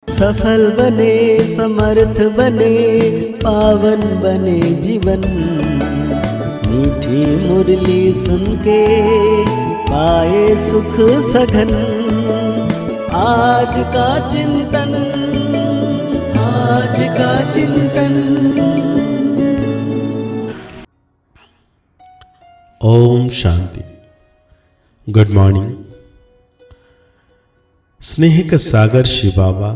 सफल बने, समर्थ बने, पावन बने जीवन। मीठी मुरली सुन के पाए सुख सघन। आज का चिंतन, आज का चिंतन। ओम शांति। Good morning. स्नेह का सागर शिव बाबा,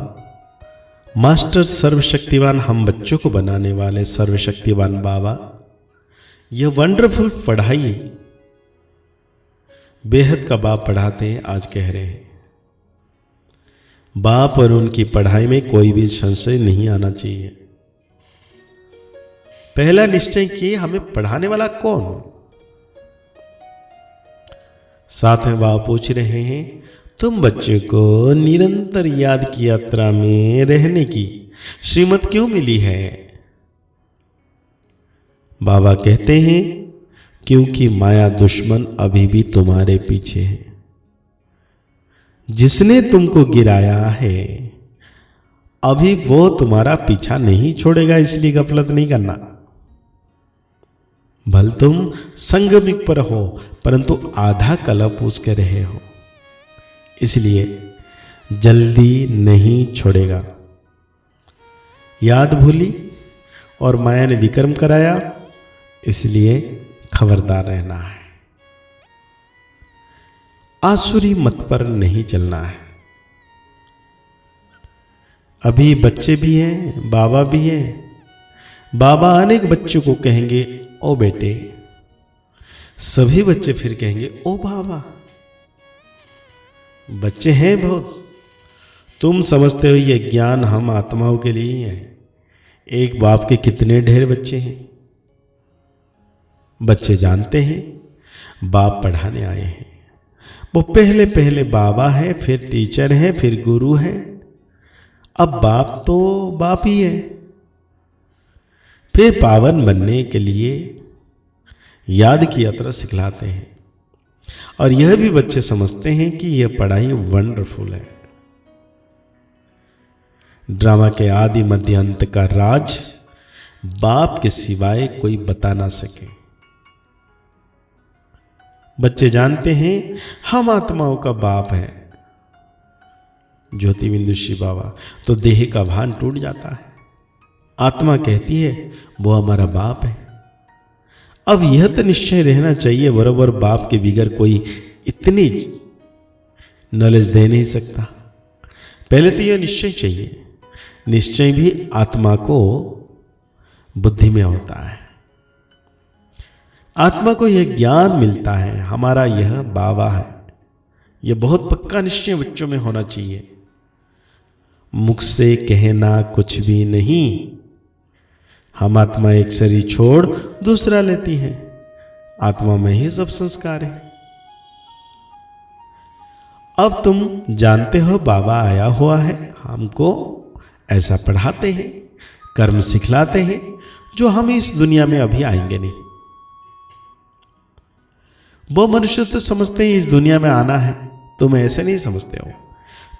मास्टर सर्वशक्तिवान, हम बच्चों को बनाने वाले सर्वशक्तिवान बाबा, यह वंडरफुल पढ़ाई बेहद का बाप पढ़ाते हैं। आज कह रहे हैं बाप और उनकी पढ़ाई में कोई भी संशय नहीं आना चाहिए। पहला निश्चय कि हमें पढ़ाने वाला कौन हो। साथ में बाप पूछ रहे हैं तुम बच्चे को निरंतर याद की यात्रा में रहने की श्रीमत क्यों मिली है। बाबा कहते हैं क्योंकि माया दुश्मन अभी भी तुम्हारे पीछे है। जिसने तुमको गिराया है अभी वो तुम्हारा पीछा नहीं छोड़ेगा, इसलिए गफलत नहीं करना। भल तुम संगमिक पर हो परंतु आधा कलप उसके रहे हो, इसलिए जल्दी नहीं छोड़ेगा। याद भूली और माया ने विक्रम कराया, इसलिए खबरदार रहना है। आसुरी मत पर नहीं चलना है। अभी बच्चे भी हैं, बाबा भी हैं। बाबा अनेक बच्चों को कहेंगे ओ बेटे, सभी बच्चे फिर कहेंगे ओ बाबा। बच्चे हैं बहुत। तुम समझते हो ये ज्ञान हम आत्माओं के लिए ही है। एक बाप के कितने ढेर बच्चे हैं। बच्चे जानते हैं बाप पढ़ाने आए हैं। वो पहले पहले बाबा है, फिर टीचर है, फिर गुरु है। अब बाप तो बाप ही है। फिर पावन बनने के लिए याद की यात्रा सिखलाते हैं। और यह भी बच्चे समझते हैं कि यह पढ़ाई वंडरफुल है। ड्रामा के आदि मध्य अंत का राज बाप के सिवाय कोई बता ना सके। बच्चे जानते हैं हम आत्माओं का बाप है। ज्योति बिंदु शिव बाबा तो देह का भान टूट जाता है। आत्मा कहती है वो हमारा बाप है। अब यह तो निश्चय रहना चाहिए बराबर बाप के बिगर कोई इतनी नॉलेज दे नहीं सकता। पहले तो यह निश्चय चाहिए। निश्चय भी आत्मा को बुद्धि में होता है। आत्मा को यह ज्ञान मिलता है हमारा यह बाबा है। यह बहुत पक्का निश्चय बच्चों में होना चाहिए। मुख से कहना कुछ भी नहीं। हम आत्मा एक शरीर छोड़ दूसरा लेती है। आत्मा में ही सब संस्कार है। अब तुम जानते हो बाबा आया हुआ है, हमको ऐसा पढ़ाते हैं, कर्म सिखलाते हैं जो हम इस दुनिया में अभी आएंगे नहीं। वो मनुष्य तो समझते हैं इस दुनिया में आना है, तुम ऐसे नहीं समझते हो।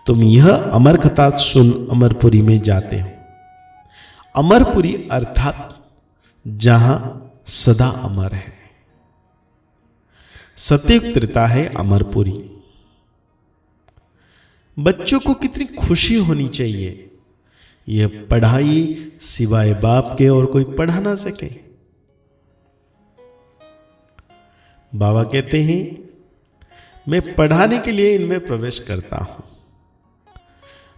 तुम यह अमर कथा सुन अमरपुरी में जाते हो। अमरपुरी अर्थात जहां सदा अमर है। सत्ययुग त्रेता है अमरपुरी। बच्चों को कितनी खुशी होनी चाहिए। यह पढ़ाई सिवाय बाप के और कोई पढ़ा ना सके। बाबा कहते हैं मैं पढ़ाने के लिए इनमें प्रवेश करता हूं।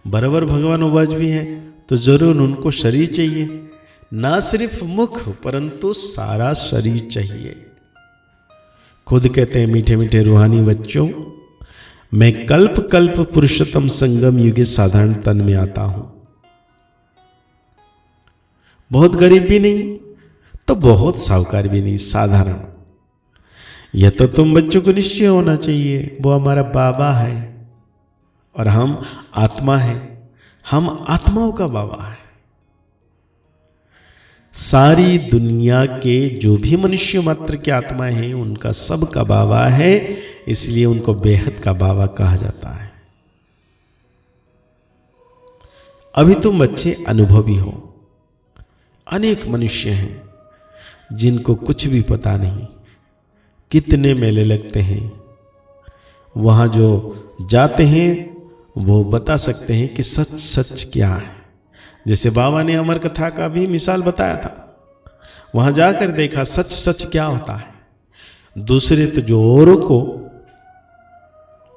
बराबर भगवान उवाच भी है तो जरूर उनको शरीर चाहिए। ना सिर्फ मुख परंतु सारा शरीर चाहिए। खुद कहते हैं मीठे मीठे रूहानी बच्चों, मैं कल्प कल्प पुरुषोत्तम संगम युगे साधारण तन में आता हूं। बहुत गरीब भी नहीं तो बहुत साहूकार भी नहीं, साधारण। यह तो तुम बच्चों को निश्चय होना चाहिए वो हमारा बाबा है और हम आत्मा है। हम आत्माओं का बाबा है। सारी दुनिया के जो भी मनुष्य मात्र की आत्मा है उनका सबका बाबा है, इसलिए उनको बेहद का बाबा कहा जाता है। अभी तुम बच्चे अनुभवी हो। अनेक मनुष्य हैं जिनको कुछ भी पता नहीं, कितने मेले लगते हैं, वहां जो जाते हैं वो बता सकते हैं कि सच सच क्या है। जैसे बाबा ने अमर कथा का भी मिसाल बताया था, वहां जाकर देखा सच सच क्या होता है। दूसरे तो जो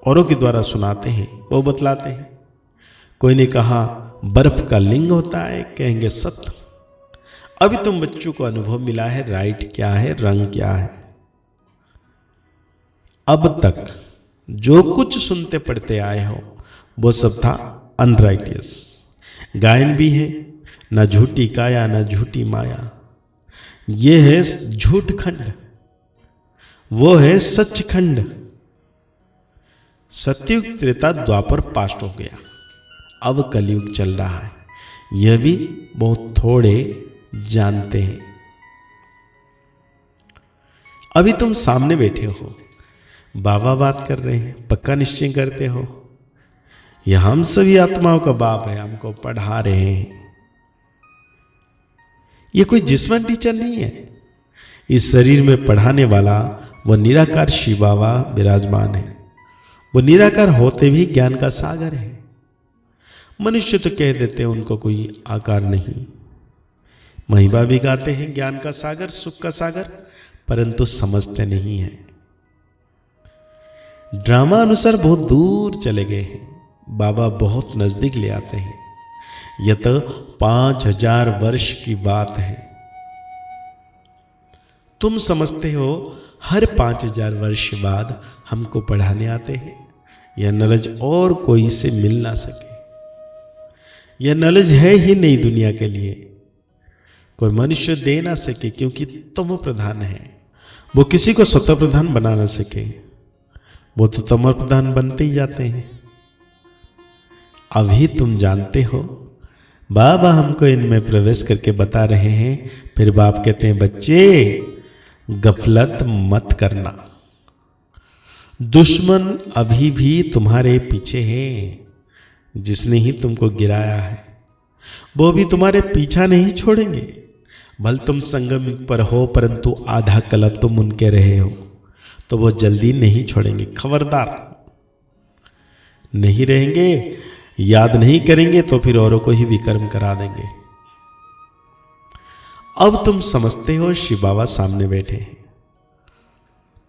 औरों के द्वारा सुनाते हैं वो बतलाते हैं। कोई ने कहा बर्फ का लिंग होता है, कहेंगे सत्य। अभी तुम बच्चों को अनुभव मिला है, राइट क्या है, रंग क्या है। अब तक जो कुछ सुनते पढ़ते आए हो वो सब था अनराइटियस। गायन भी है, न झूठी काया न झूठी माया, ये है झूठ खंड, वो है सचखंड। सतयुग त्रेता द्वापर पास्ट हो गया, अब कलयुग चल रहा है। यह भी बहुत थोड़े जानते हैं। अभी तुम सामने बैठे हो, बाबा बात कर रहे हैं, पक्का निश्चय करते हो यह हम सभी आत्माओं का बाप है, हमको पढ़ा रहे हैं। ये कोई जिस्मन टीचर नहीं है, इस शरीर में पढ़ाने वाला वो निराकार शिव बाबा विराजमान है। वो निराकार होते भी ज्ञान का सागर है। मनुष्य तो कह देते हैं उनको कोई आकार नहीं, महिमा भी गाते हैं ज्ञान का सागर, सुख का सागर, परंतु समझते नहीं है। ड्रामा अनुसार बहुत दूर चले गए हैं, बाबा बहुत नजदीक ले आते हैं। यह तो 5000 वर्ष की बात है। तुम समझते हो हर 5000 वर्ष बाद हमको पढ़ाने आते हैं। यह नॉलेज और कोई से मिल ना सके, यह नॉलेज है ही नहीं दुनिया के लिए, कोई मनुष्य दे ना सके, क्योंकि तुम प्रधान है। वो किसी को स्वतः प्रधान बना ना सके, वो तो तमर प्रधान बनते ही जाते हैं। अभी तुम जानते हो, बाबा हमको इनमें प्रवेश करके बता रहे हैं। फिर बाप कहते हैं बच्चे गफलत मत करना, दुश्मन अभी भी तुम्हारे पीछे है। जिसने ही तुमको गिराया है वो भी तुम्हारे पीछा नहीं छोड़ेंगे। भल तुम संगम पर हो, परंतु आधा कल्प तुम उनके रहे हो, तो वो जल्दी नहीं छोड़ेंगे। खबरदार, नहीं रहेंगे, याद नहीं करेंगे तो फिर औरों को ही विकर्म करा देंगे। अब तुम समझते हो शिव बाबा सामने बैठे हैं।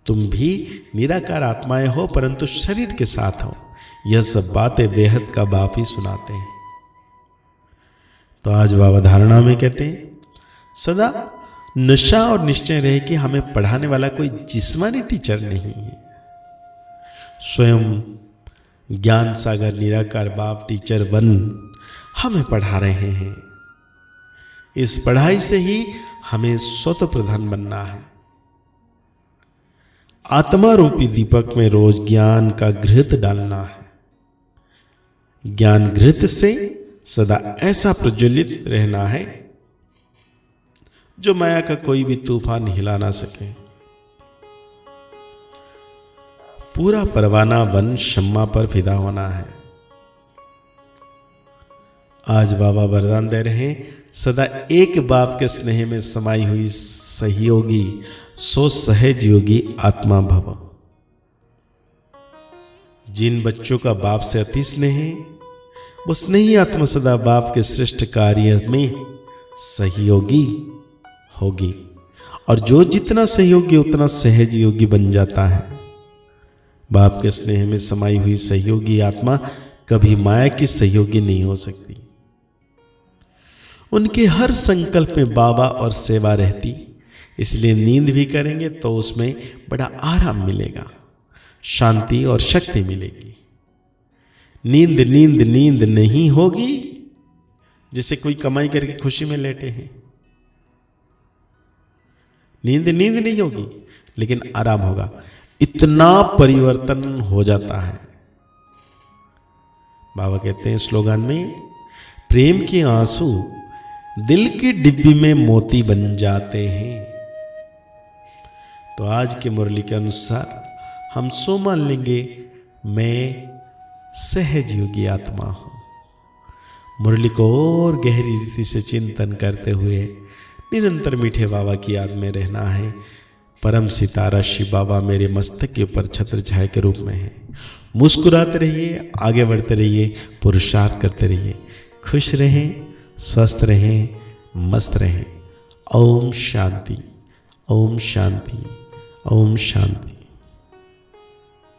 तुम भी निराकार आत्माएं हो, परंतु शरीर के साथ हो। यह सब बातें बेहद का बाप ही सुनाते हैं। तो आज बाबा धारणा में कहते हैं सदा नशा और निश्चय रहे कि हमें पढ़ाने वाला कोई जिस्मानी टीचर नहीं है। स्वयं ज्ञान सागर निराकार बाप टीचर बन हमें पढ़ा रहे हैं। इस पढ़ाई से ही हमें स्वतः प्रधान बनना है। आत्मा रूपी दीपक में रोज ज्ञान का घृत डालना है। ज्ञान घृत से सदा ऐसा प्रज्वलित रहना है जो माया का कोई भी तूफान हिला ना सके। पूरा परवाना बन शम्मा पर फिदा होना है। आज बाबा वरदान दे रहे हैं, सदा एक बाप के स्नेह में समाई हुई सहयोगी सो सहज योगी आत्मा भव। जिन बच्चों का बाप से अति स्नेह है, वो स्नेही आत्मा सदा बाप के श्रेष्ठ कार्य में सहयोगी होगी। और जो जितना सहयोगी उतना सहज योगी बन जाता है। बाप के स्नेह में समाई हुई सहयोगी आत्मा कभी माया की सहयोगी नहीं हो सकती। उनके हर संकल्प में बाबा और सेवा रहती, इसलिए नींद भी करेंगे तो उसमें बड़ा आराम मिलेगा, शांति और शक्ति मिलेगी। नींद नींद नींद नहीं होगी जैसे कोई कमाई करके खुशी में लेटे हैं। नींद नींद नहीं होगी, लेकिन आराम होगा। इतना परिवर्तन हो जाता है। बाबा कहते हैं स्लोगन में, प्रेम के आंसू दिल की डिब्बी में मोती बन जाते हैं। तो आज के मुरली के अनुसार हम सो मान लेंगे, मैं सहज योगी आत्मा हूं। मुरली को और गहरी रीति से चिंतन करते हुए निरंतर मीठे बाबा की याद में रहना है। परम सितारा शिव बाबा मेरे मस्तक के ऊपर छत्र छाया के रूप में है। मुस्कुराते रहिए, आगे बढ़ते रहिए, पुरुषार्थ करते रहिए, खुश रहें, स्वस्थ रहें, मस्त रहें। ओम शांति, ओम शांति, ओम शांति।